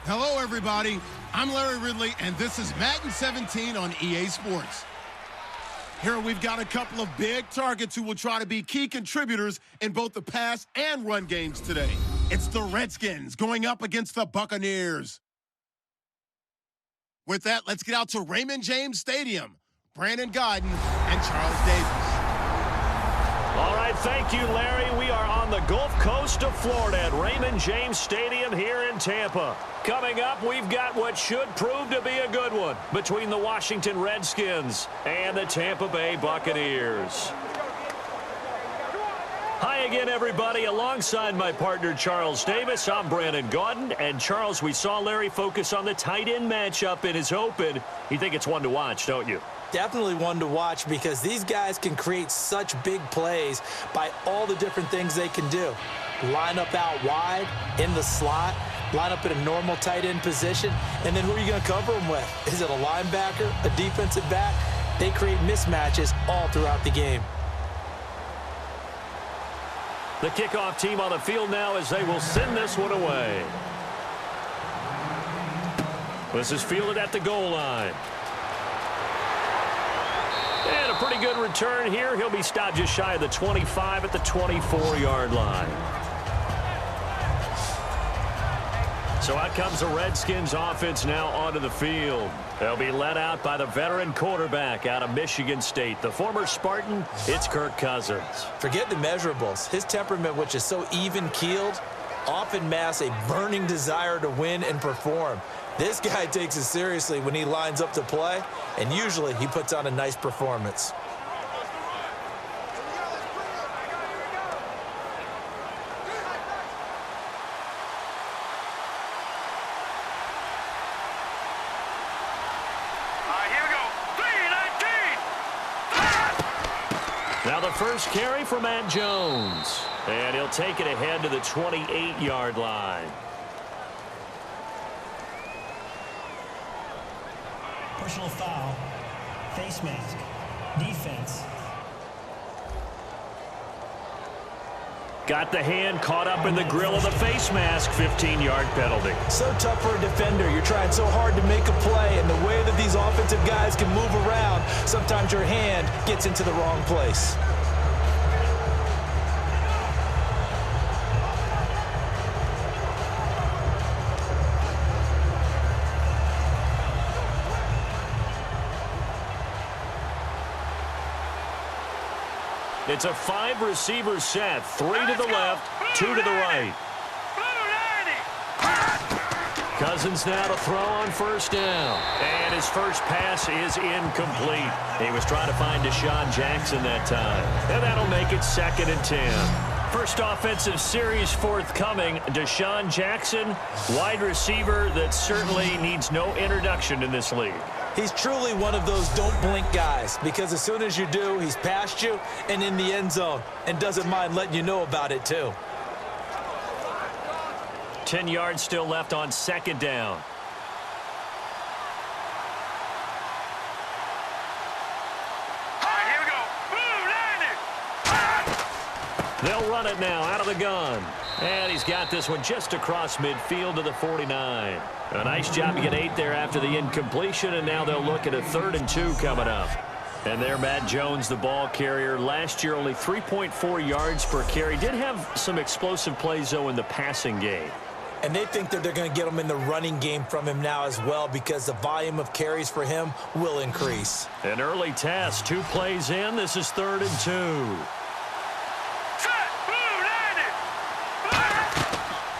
Hello, everybody. I'm Larry Ridley, and this is Madden 17 on EA Sports. Here we've got a couple of big targets who will try to be key contributors in both the pass and run games today. It's the Redskins going up against the Buccaneers. With that, let's get out to Raymond James Stadium. Brandon Gaudin and Charles Davis. All right, thank you, Larry. We are on the Gulf Coast of Florida at Raymond James Stadium here in Tampa. Coming up, we've got what should prove to be a good one between the Washington Redskins and the Tampa Bay Buccaneers. Hi again, everybody. Alongside my partner, Charles Davis, I'm Brandon Gaudin. And, Charles, we saw Larry focus on the tight end matchup in his open. You think it's one to watch, don't you? Definitely one to watch because these guys can create such big plays by all the different things they can do. Line up out wide, in the slot, line up in a normal tight end position, and then who are you going to cover them with? Is it a linebacker, a defensive back? They create mismatches all throughout the game. The kickoff team on the field now as they will send this one away. This is fielded at the goal line. And a pretty good return here. He'll be stopped just shy of the 25 at the 24-yard line. So out comes the Redskins offense now onto the field. They'll be led out by the veteran quarterback out of Michigan State. The former Spartan, it's Kirk Cousins. Forget the measurables. His temperament, which is so even-keeled, often masks a burning desire to win and perform. This guy takes it seriously when he lines up to play, and usually he puts on a nice performance. Now the first carry for Matt Jones. And he'll take it ahead to the 28-yard line. Personal foul, face mask, defense. Got the hand caught up in the grill of the face mask, 15-yard penalty. So tough for a defender. You're trying so hard to make a play, and the way that these offensive guys can move around, sometimes your hand gets into the wrong place. It's a 5-receiver set. 3 to the left, 2 to the right. Cousins now to throw on first down. And his first pass is incomplete. He was trying to find Deshaun Jackson that time. And that'll make it 2nd and 10. First offensive series forthcoming. Deshaun Jackson, wide receiver that certainly needs no introduction in this league. He's truly one of those don't blink guys because as soon as you do, he's past you and in the end zone and doesn't mind letting you know about it too. 10 yards still left on 2nd down. They'll run it now out of the gun. And he's got this one just across midfield to the 49. A nice job to get 8 there after the incompletion, and now they'll look at a 3rd and 2 coming up. And there, Matt Jones, the ball carrier. Last year, only 3.4 yards per carry. Did have some explosive plays, though, in the passing game. And they think that they're going to get him in the running game from him now as well because the volume of carries for him will increase. An early test, 2 plays in. This is 3rd and 2.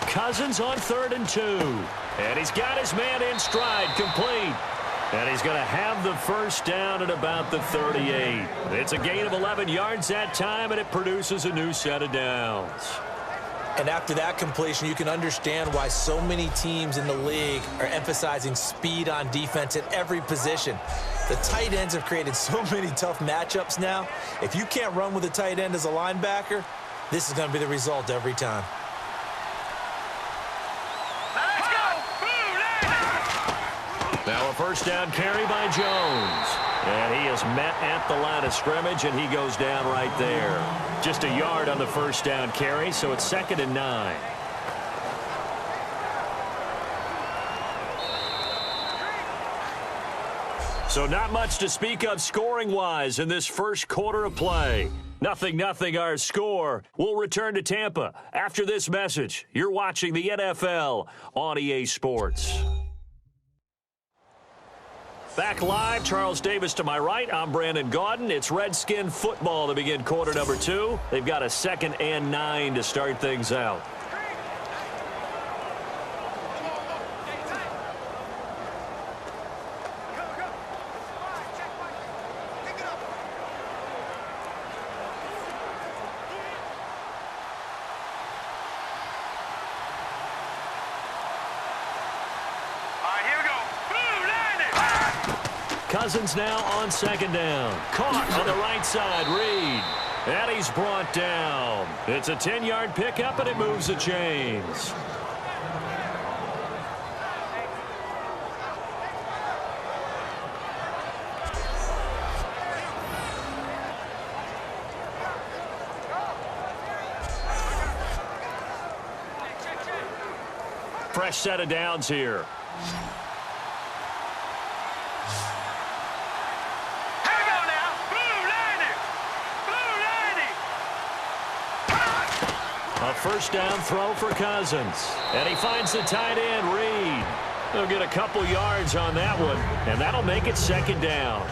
Cousins on 3rd and 2. And he's got his man in stride, complete. And he's going to have the first down at about the 38. It's a gain of 11 yards that time, and it produces a new set of downs. And after that completion, you can understand why so many teams in the league are emphasizing speed on defense at every position. The tight ends have created so many tough matchups now. If you can't run with a tight end as a linebacker, this is going to be the result every time. Now a first down carry by Jones. And he is met at the line of scrimmage, and he goes down right there. Just a yard on the first down carry, so it's 2nd and 9. So not much to speak of scoring-wise in this first quarter of play. 0-0 our score. We'll return to Tampa after this message. You're watching the NFL on EA Sports. Back live, Charles Davis to my right. I'm Brandon Gaudin. It's Redskin football to begin quarter number 2. They've got a 2nd and 9 to start things out. Cousins now on 2nd down. Caught on the right side, Reed. And he's brought down. It's a 10-yard pickup, and it moves the chains. Fresh set of downs here. A first down throw for Cousins. And he finds the tight end, Reed. He'll get a couple yards on that one, and that'll make it 2nd down.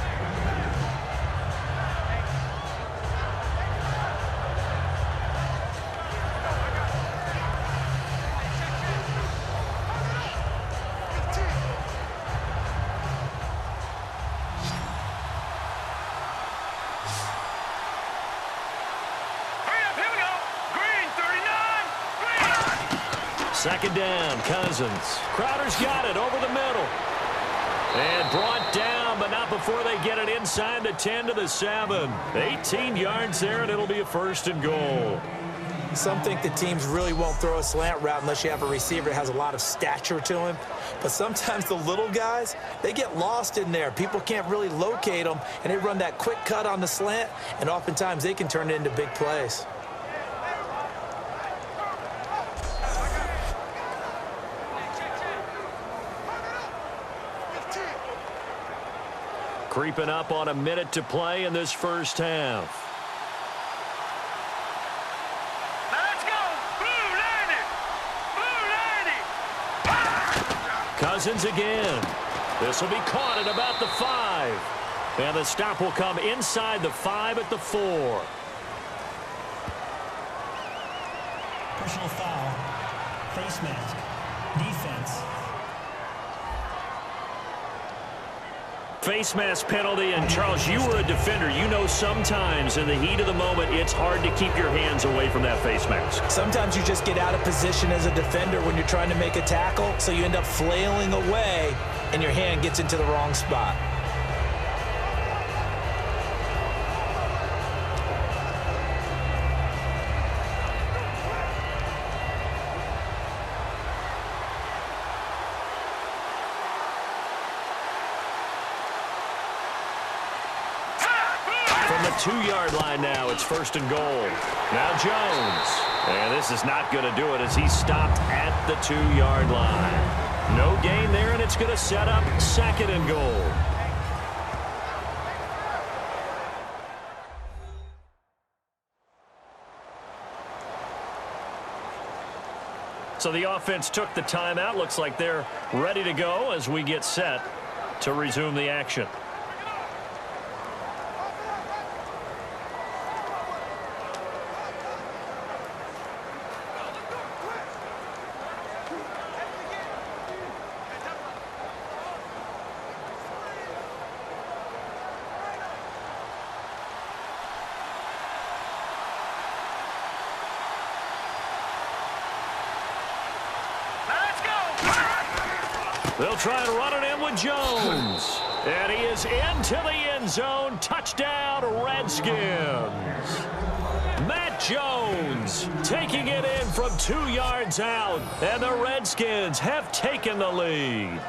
Second down, Cousins. Crowder's got it over the middle. And brought down, but not before they get it inside the 10 to the 7. 18 yards there, and it'll be a 1st and goal. Some think the teams really won't throw a slant route unless you have a receiver that has a lot of stature to him. But sometimes the little guys, they get lost in there. People can't really locate them, and they run that quick cut on the slant, and oftentimes they can turn it into big plays. Creeping up on a minute to play in this first half. Now let's go! Blue 90! Blue 90! Cousins again. This will be caught at about the 5. And the stop will come inside the 5 at the 4. Personal foul. Face mask. Defense. Face mask penalty, and Charles, you were a defender. You know sometimes in the heat of the moment, it's hard to keep your hands away from that face mask. Sometimes you just get out of position as a defender when you're trying to make a tackle, so you end up flailing away, and your hand gets into the wrong spot. From the 2-yard line now, it's 1st and goal. Now Jones. And this is not going to do it as he's stopped at the 2-yard line. No gain there, and it's going to set up 2nd and goal. So the offense took the timeout. Looks like they're ready to go as we get set to resume the action. They'll try and run it in with Jones. And he is into the end zone. Touchdown, Redskins. Matt Jones taking it in from 2 yards out. And the Redskins have taken the lead.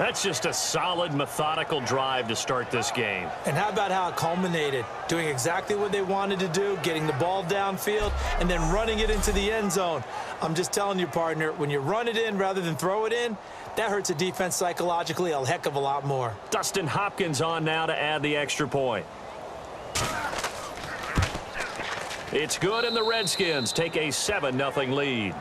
That's just a solid, methodical drive to start this game. And how about how it culminated? Doing exactly what they wanted to do, getting the ball downfield, and then running it into the end zone. I'm just telling you, partner, when you run it in rather than throw it in, that hurts a defense psychologically a heck of a lot more. Dustin Hopkins on now to add the extra point. It's good, and the Redskins take a 7-0 lead.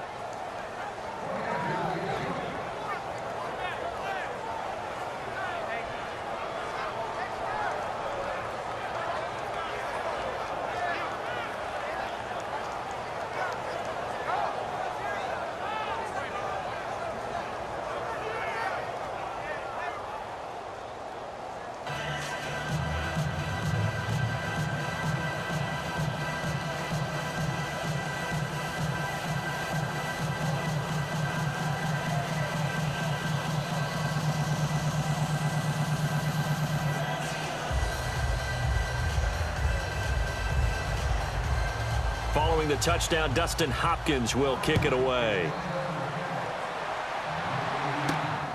Following the touchdown, Dustin Hopkins will kick it away.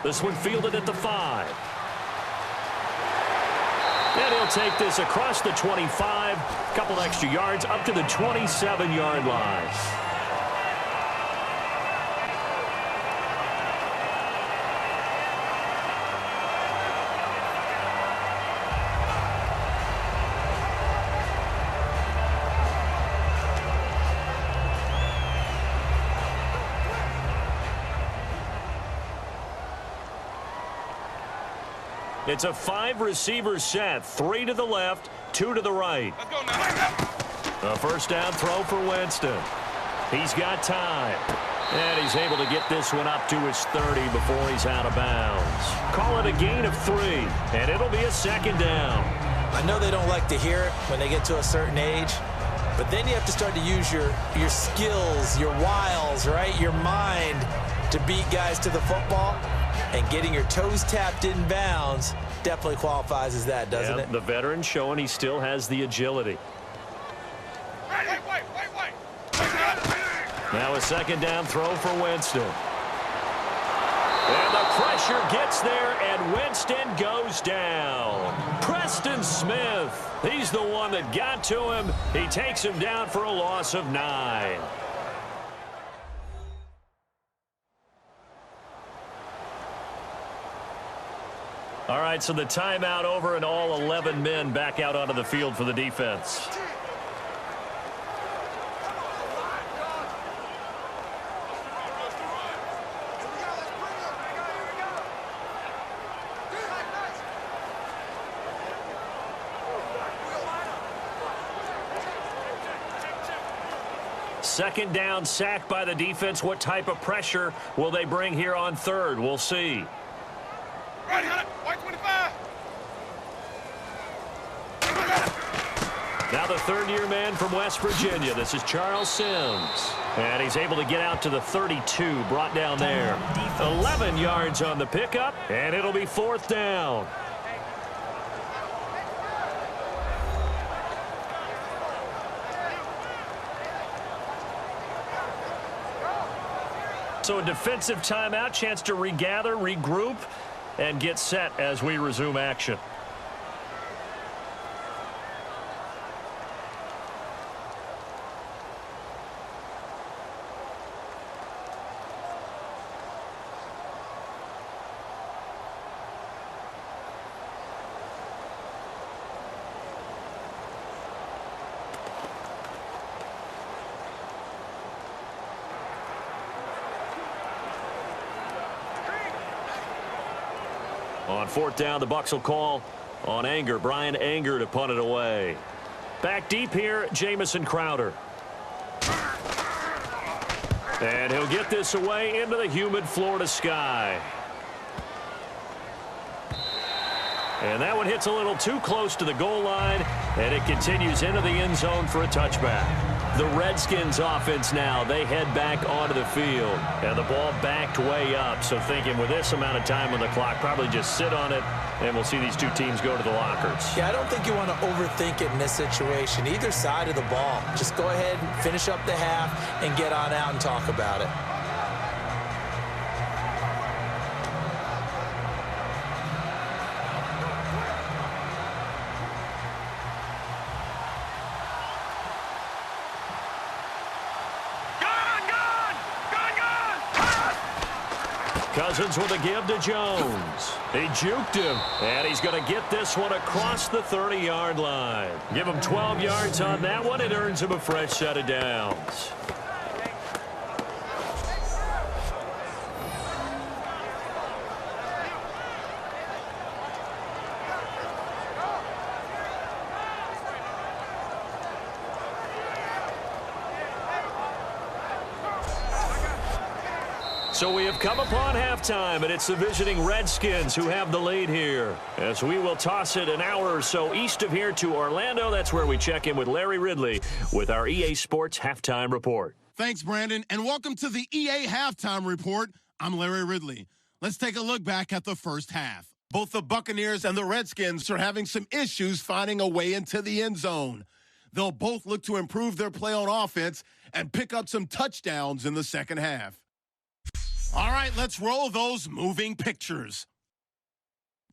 This one fielded at the 5. And he'll take this across the 25, a couple extra yards up to the 27-yard line. It's a 5-receiver set, 3 to the left, 2 to the right. Let's go now. A first down throw for Winston. He's got time. And he's able to get this one up to his 30 before he's out of bounds. Call it a gain of 3, and it'll be a second down. I know they don't like to hear it when they get to a certain age, but then you have to start to use your skills, your wiles, right, your mind to beat guys to the football. And getting your toes tapped in bounds definitely qualifies as that, doesn't it? The veteran showing he still has the agility. Wait. Now a second down throw for Winston. And the pressure gets there, and Winston goes down. Preston Smith, he's the one that got to him. He takes him down for a loss of 9. All right, so the timeout over, and all 11 men back out onto the field for the defense. Second down, sack by the defense. What type of pressure will they bring here on third? We'll see. Right, white 25. Now the third-year man from West Virginia. This is Charles Sims. And he's able to get out to the 32, brought down there. 11 yards on the pickup, and it'll be fourth down. So a defensive timeout, chance to regather, regroup, and get set as we resume action. On fourth down, the Bucs will call on Anger. Brian Anger to punt it away. Back deep here, Jamison Crowder. And he'll get this away into the humid Florida sky. And that one hits a little too close to the goal line, and it continues into the end zone for a touchback. The Redskins offense now, they head back onto the field, and the ball backed way up. So thinking with this amount of time on the clock, probably just sit on it, and we'll see these two teams go to the lockers. Yeah, I don't think you want to overthink it in this situation. Either side of the ball. Just go ahead and finish up the half and get on out and talk about it. Cousins with a give to Jones. He juked him, and he's going to get this one across the 30-yard line. Give him 12 yards on that one. It earns him a fresh set of downs. So we have come upon halftime, and it's the visiting Redskins who have the lead here. As we will toss it an hour or so east of here to Orlando. That's where we check in with Larry Ridley with our EA Sports Halftime Report. Thanks, Brandon, and welcome to the EA Halftime Report. I'm Larry Ridley. Let's take a look back at the first half. Both the Buccaneers and the Redskins are having some issues finding a way into the end zone. They'll both look to improve their play on offense and pick up some touchdowns in the second half. All right, let's roll those moving pictures.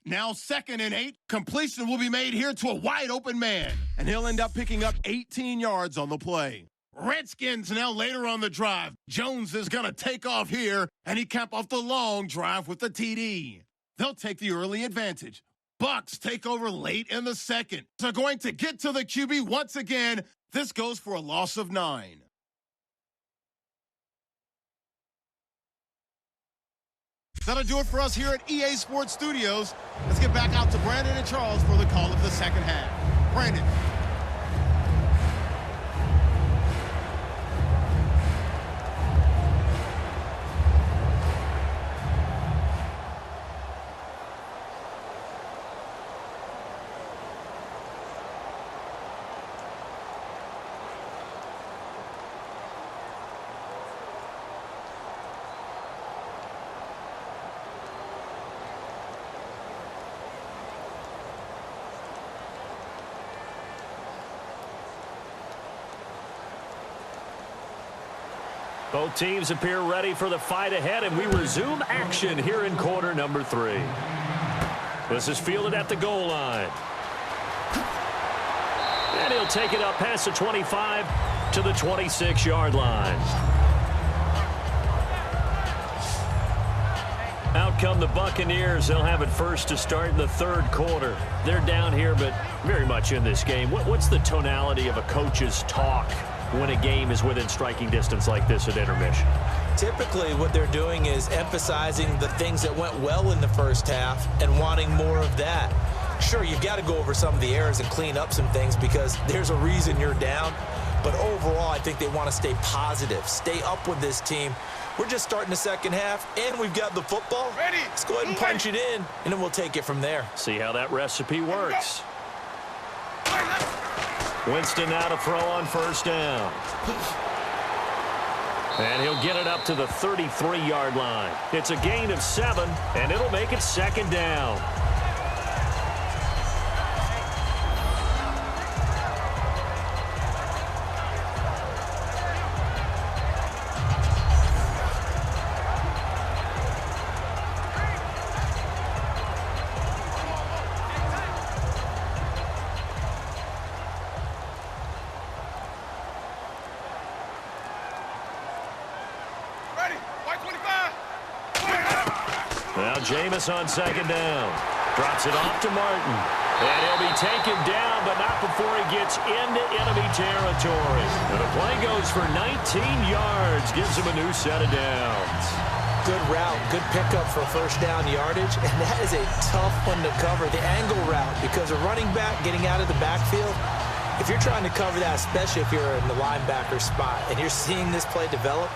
Now 2nd and 8. Completion will be made here to a wide-open man, and he'll end up picking up 18 yards on the play. Redskins now later on the drive. Jones is going to take off here, and he cap off the long drive with the TD. They'll take the early advantage. Bucs take over late in the second. They're going to get to the QB once again. This goes for a loss of 9. That'll do it for us here at EA Sports Studios. Let's get back out to Brandon and Charles for the call of the second half. Brandon. Both teams appear ready for the fight ahead, and we resume action here in quarter number 3. This is fielded at the goal line. And he'll take it up past the 25 to the 26-yard line. Out come the Buccaneers. They'll have it first to start in the third quarter. They're down here, but very much in this game. What's the tonality of a coach's talk when a game is within striking distance like this at intermission? Typically, what they're doing is emphasizing the things that went well in the first half and wanting more of that. Sure, you've got to go over some of the errors and clean up some things because there's a reason you're down. But overall, I think they want to stay positive, stay up with this team. We're just starting the second half, and we've got the football. Ready. Let's go ahead and punch it in, and then we'll take it from there. See how that recipe works. Winston now to throw on first down. And he'll get it up to the 33-yard line. It's a gain of 7, and it'll make it second down. Jameis on second down. Drops it off to Martin. And he'll be taken down, but not before he gets into enemy territory. And the play goes for 19 yards. Gives him a new set of downs. Good route, good pickup for first down yardage. And that is a tough one to cover, the angle route, because a running back getting out of the backfield, if you're trying to cover that, especially if you're in the linebacker spot and you're seeing this play develop,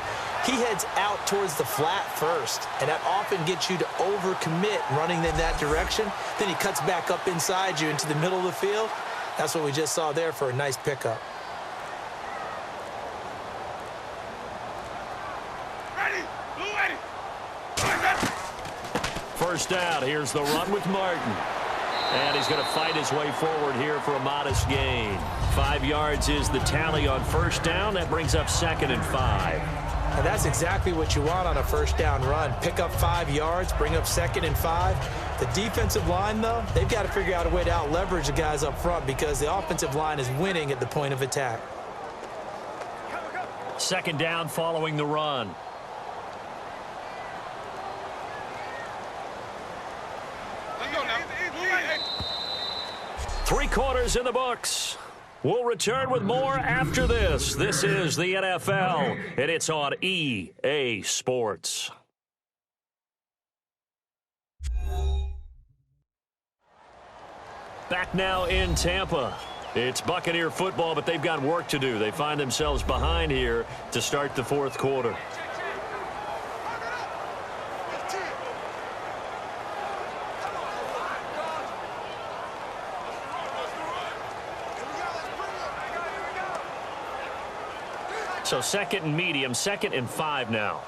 he heads out towards the flat first, and that often gets you to overcommit running in that direction. Then he cuts back up inside you into the middle of the field. That's what we just saw there for a nice pickup. Ready. First down. Here's the run with Martin. And he's going to fight his way forward here for a modest gain. 5 yards is the tally on first down. That brings up 2nd and 5. And that's exactly what you want on a first down run. Pick up 5 yards, bring up 2nd and 5. The defensive line, though, they've got to figure out a way to out-leverage the guys up front because the offensive line is winning at the point of attack. Second down following the run. Go now. Hey. 3 quarters in the books. We'll return with more after this. This is the NFL, and it's on EA Sports. Back now in Tampa. It's Buccaneer football, but they've got work to do. They find themselves behind here to start the 4th quarter. So 2nd and medium, 2nd and 5 now.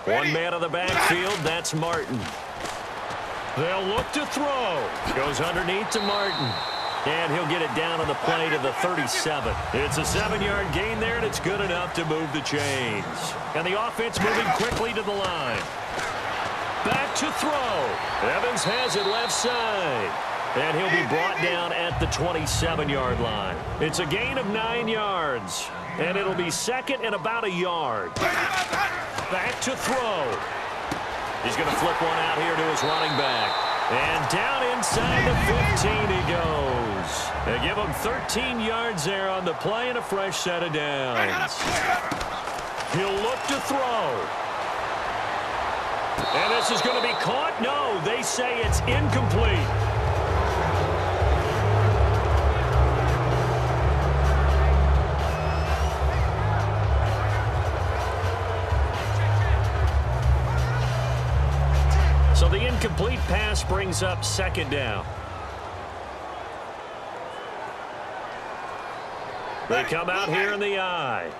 One man of the backfield, that's Martin. They'll look to throw. Goes underneath to Martin. And he'll get it down on the play to the 37. It's a 7-yard gain there, and it's good enough to move the chains. And the offense moving quickly to the line. Back to throw. Evans has it left side. And he'll be brought down at the 27-yard line. It's a gain of 9 yards. And it'll be 2nd and about a yard. Back to throw. He's going to flip one out here to his running back. And down inside the 15 he goes. They give him 13 yards there on the play and a fresh set of downs. He'll look to throw. And this is going to be caught. No, they say it's incomplete. So the incomplete pass brings up 2nd down. They come out here in the eye.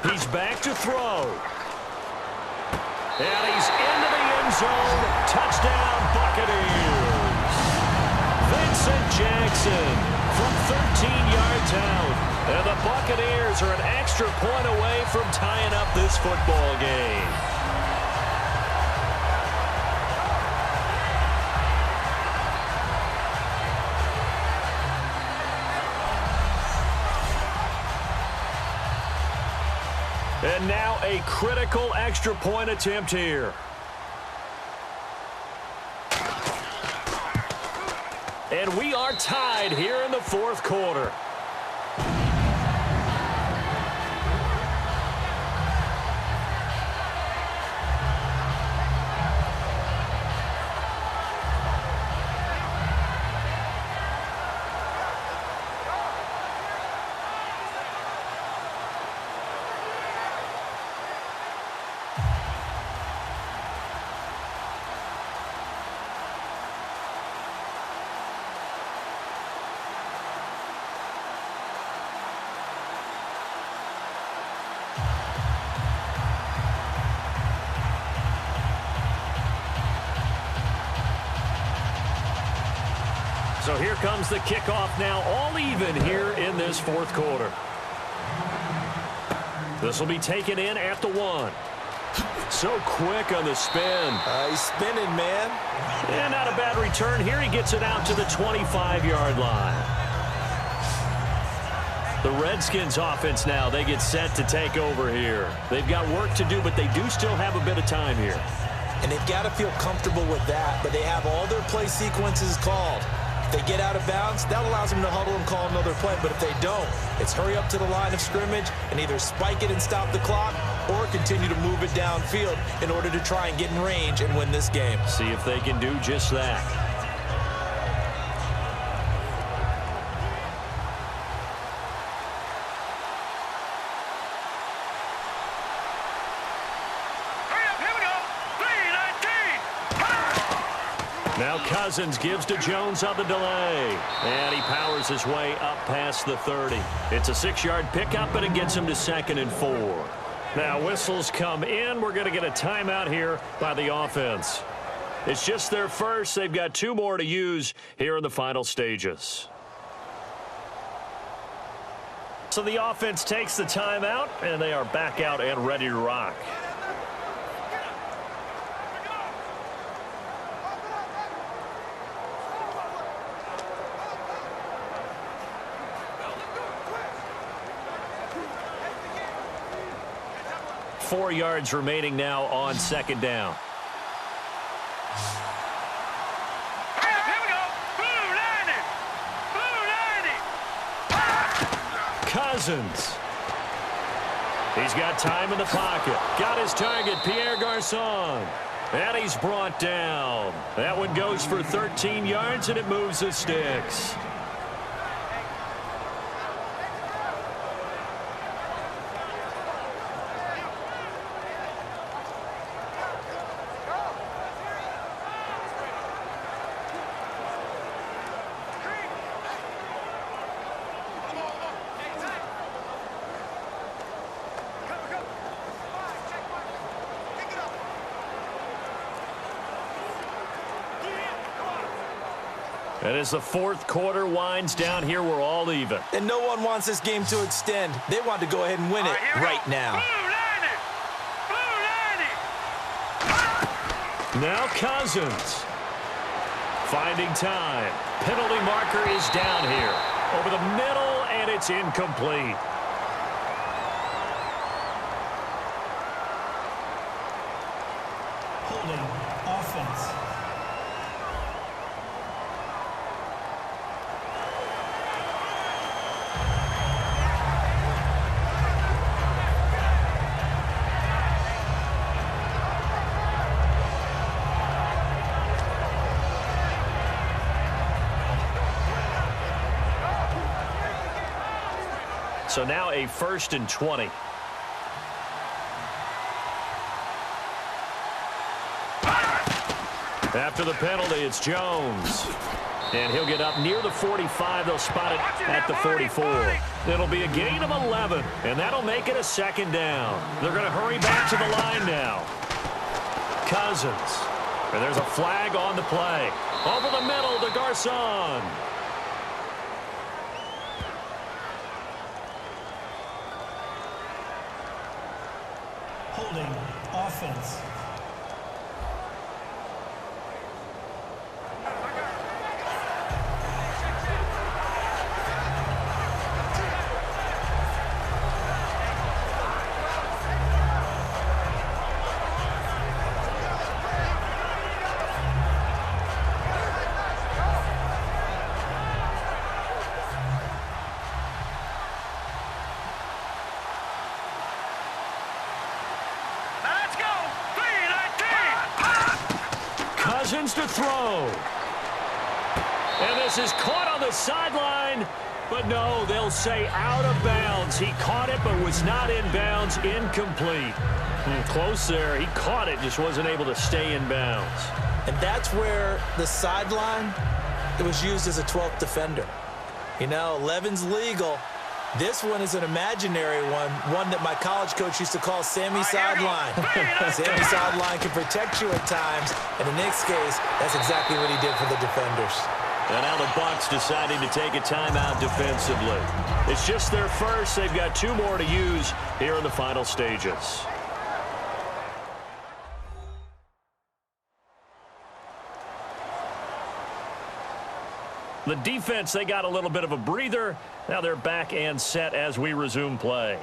He's back to throw. And he's into the end zone. Touchdown, Buccaneers. Vincent Jackson from 13 yards out. And the Buccaneers are an extra point away from tying up this football game. And now a critical extra point attempt here. And we are tied here in the 4th quarter. So here comes the kickoff now, all even here in this 4th quarter. This will be taken in at the 1. So quick on the spin. He's spinning, man. And not a bad return here. He gets it out to the 25-yard line. The Redskins offense now, they get set to take over here. They've got work to do, but they do still have a bit of time here. And they've got to feel comfortable with that, but they have all their play sequences called. If they get out of bounds, that allows them to huddle and call another play. But if they don't, it's hurry up to the line of scrimmage and either spike it and stop the clock or continue to move it downfield in order to try and get in range and win this game. See if they can do just that. Now Cousins gives to Jones on the delay. And he powers his way up past the 30. It's a 6-yard pickup, and it gets him to 2nd and 4. Now whistles come in. We're going to get a timeout here by the offense. It's just their first. They've got 2 more to use here in the final stages. So the offense takes the timeout, and they are back out and ready to rock. 4 yards remaining now on second down. Here we go. Blue 90. Blue 90. Cousins. He's got time in the pocket. Got his target, Pierre Garçon. And he's brought down. That one goes for 13 yards, and it moves the sticks. And as the fourth quarter winds down here, we're all even. And no one wants this game to extend. They want to go ahead and win it right now. Now Cousins. Finding time. Penalty marker is down here. Over the middle, and it's incomplete. Holding offense. So now a 1st and 20. After the penalty, it's Jones. And he'll get up near the 45. They'll spot it at the 44. It'll be a gain of 11, and that'll make it a second down. They're going to hurry back to the line now. Cousins. And there's a flag on the play. Over the middle to Garçon. Holding offense. To throw. And this is caught on the sideline, but no, they'll say out of bounds. He caught it, but was not in bounds. Incomplete. Close there. He caught it, just wasn't able to stay in bounds. And that's where the sideline, it was used as a 12th defender. You know, 11's legal. This one is an imaginary one that my college coach used to call Sammy Sideline. Sammy Sideline can protect you at times, and in this case, that's exactly what he did for the defenders. And now the Bucs deciding to take a timeout defensively. It's just their first. They've got 2 more to use here in the final stages. The defense, they got a little bit of a breather. Now they're back and set as we resume play.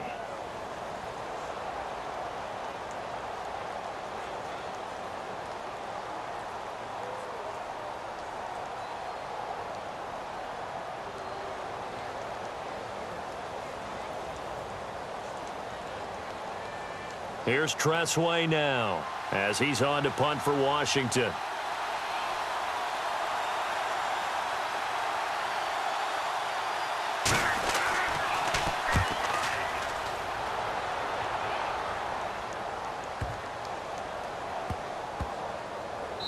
Here's Tressway now as he's on to punt for Washington.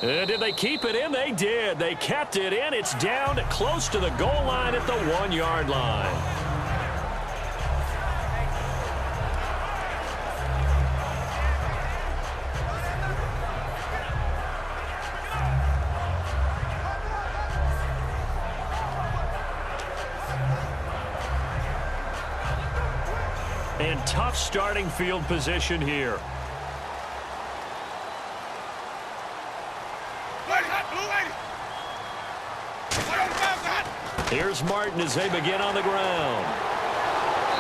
Did they keep it in? They did. They kept it in. It's down close to the goal line at the 1-yard line. And tough starting field position here. Here's Martin as they begin on the ground.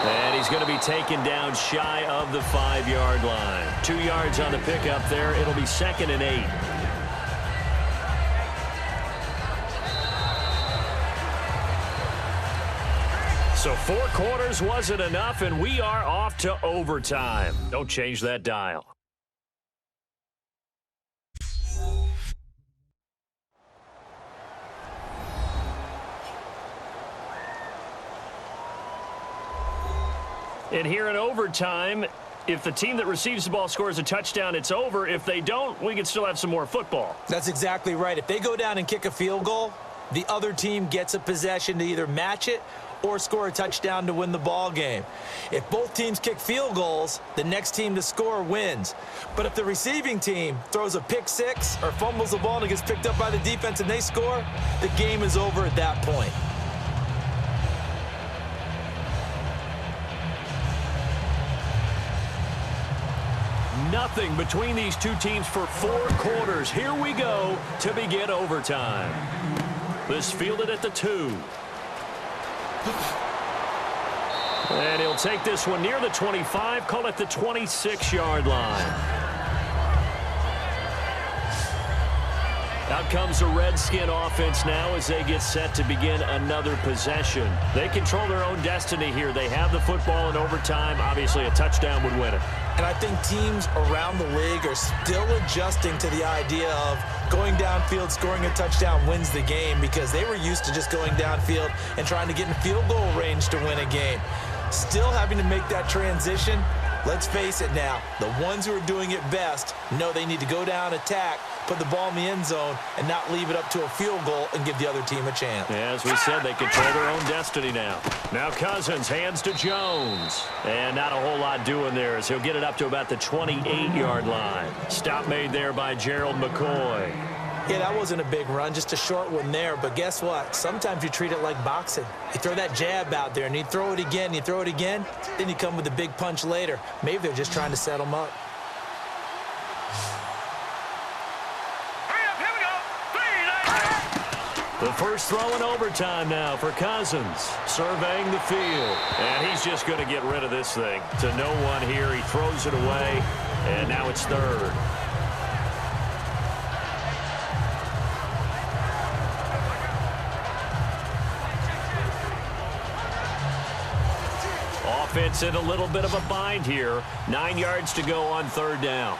And he's going to be taken down shy of the 5-yard line. 2 yards on the pickup there. It'll be 2nd and 8. So 4 quarters wasn't enough, and we are off to overtime. Don't change that dial. And here in overtime, if the team that receives the ball scores a touchdown, it's over. If they don't, we can still have some more football. That's exactly right. If they go down and kick a field goal, the other team gets a possession to either match it or score a touchdown to win the ball game. If both teams kick field goals, the next team to score wins. But if the receiving team throws a pick six or fumbles the ball and it gets picked up by the defense and they score, the game is over at that point. Nothing between these two teams for 4 quarters. Here we go to begin overtime. This fielded at the 2. And he'll take this one near the 25, call it the 26-yard line. Out comes the Redskin offense now as they get set to begin another possession. They control their own destiny here. They have the football in overtime. Obviously, a touchdown would win it. And I think teams around the league are still adjusting to the idea of going downfield, scoring a touchdown wins the game, because they were used to just going downfield and trying to get in field goal range to win a game. Still having to make that transition. Let's face it now, the ones who are doing it best know they need to go down, attack, put the ball in the end zone, and not leave it up to a field goal and give the other team a chance. Yeah, as we said, they control their own destiny now. Now Cousins hands to Jones. And not a whole lot doing there as he'll get it up to about the 28-yard line. Stop made there by Gerald McCoy. Yeah, that wasn't a big run, just a short one there. But guess what? Sometimes you treat it like boxing. You throw that jab out there, and you throw it again, you throw it again, then you come with a big punch later. Maybe they're just trying to set them up. The first throw in overtime now for Cousins, surveying the field. And he's just going to get rid of this thing. To no one here, he throws it away, and now it's 3rd. Offense in a little bit of a bind here. 9 yards to go on 3rd down.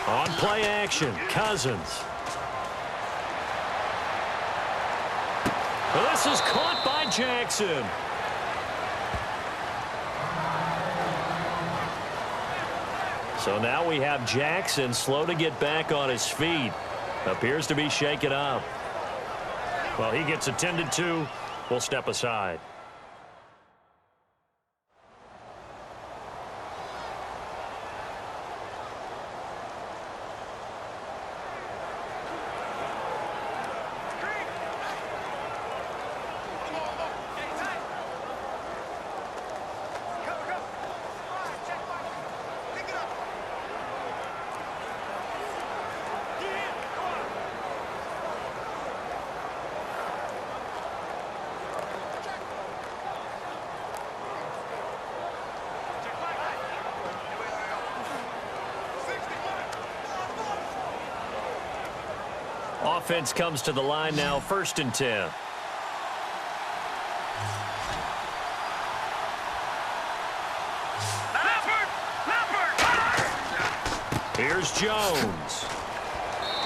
On play action, Cousins. Well, this is caught by Jackson. So now we have Jackson slow to get back on his feet. Appears to be shaken up. Well, he gets attended to. We'll step aside. Offense comes to the line now, 1st and 10. Here's Jones.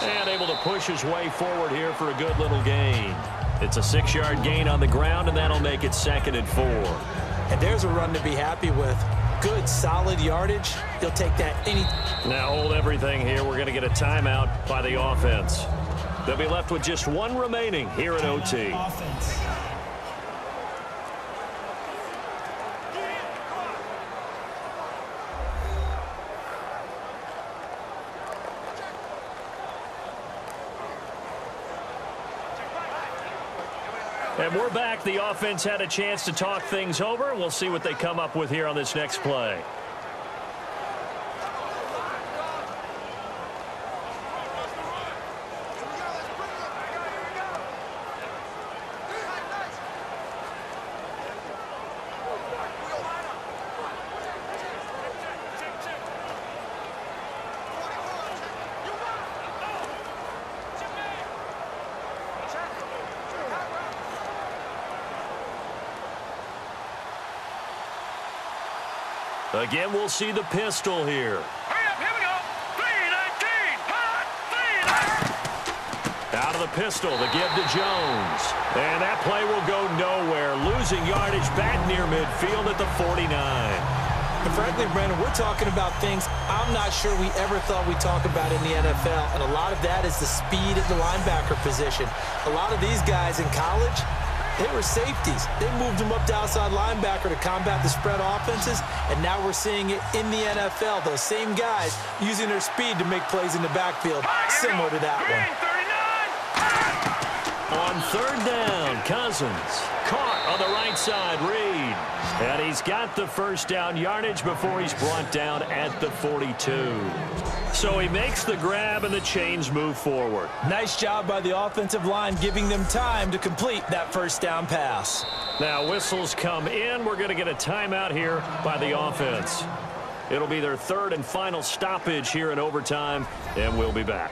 And able to push his way forward here for a good little gain. It's a 6-yard gain on the ground, and that'll make it 2nd and 4. And there's a run to be happy with. Good, solid yardage. He'll take that any... Now hold everything here. We're going to get a timeout by the offense. They'll be left with just 1 remaining here in OT. Offense. And we're back. The offense had a chance to talk things over. We'll see what they come up with here on this next play. Again, we'll see the pistol here. Hurry up, here we go. 319. Hot. 319. Out of the pistol, the give to Jones. And that play will go nowhere, losing yardage back near midfield at the 49. And frankly, Brandon, we're talking about things I'm not sure we ever thought we'd talk about in the NFL. And a lot of that is the speed at the linebacker position. A lot of these guys in college, they were safeties. They moved them up to outside linebacker to combat the spread offenses, and now we're seeing it in the NFL. Those same guys using their speed to make plays in the backfield, similar to that one. 39. On third down, Cousins. Caught on the right side, Reed. And he's got the first down yardage before he's brought down at the 42. So he makes the grab and the chains move forward. Nice job by the offensive line giving them time to complete that first down pass. Now whistles come in. We're going to get a timeout here by the offense. It'll be their third and final stoppage here in overtime, and we'll be back.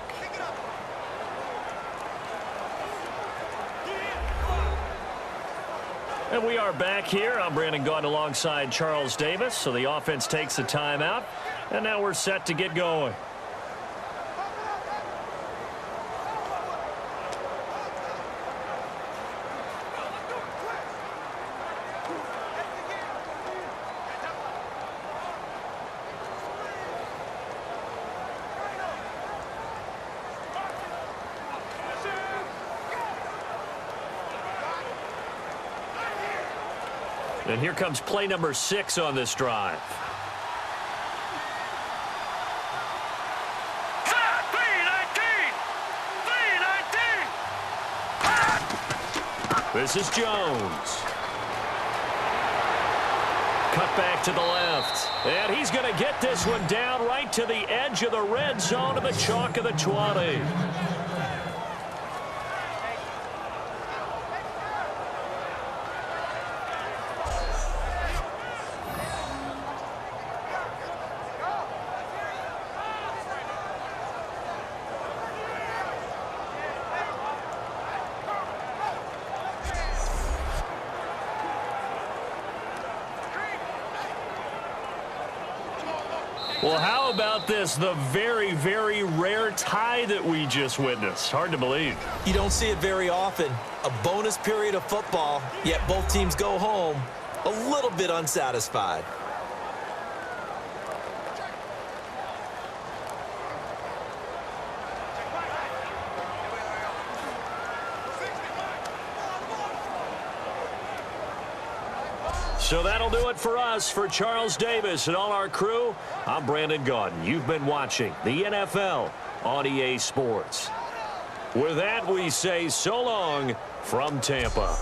And we are back here. I'm Brandon Gaudin alongside Charles Davis. So the offense takes a timeout, and now we're set to get going. And here comes play number 6 on this drive. Set. 319. 319. This is Jones. Cut back to the left. And he's going to get this one down right to the edge of the red zone of the chalk of the 20. Well, how about this? The very, very rare tie that we just witnessed. Hard to believe. You don't see it very often. A bonus period of football, yet both teams go home a little bit unsatisfied. So that'll do it for us. For Charles Davis and all our crew, I'm Brandon Gaudin. You've been watching the NFL on EA Sports. With that, we say so long from Tampa.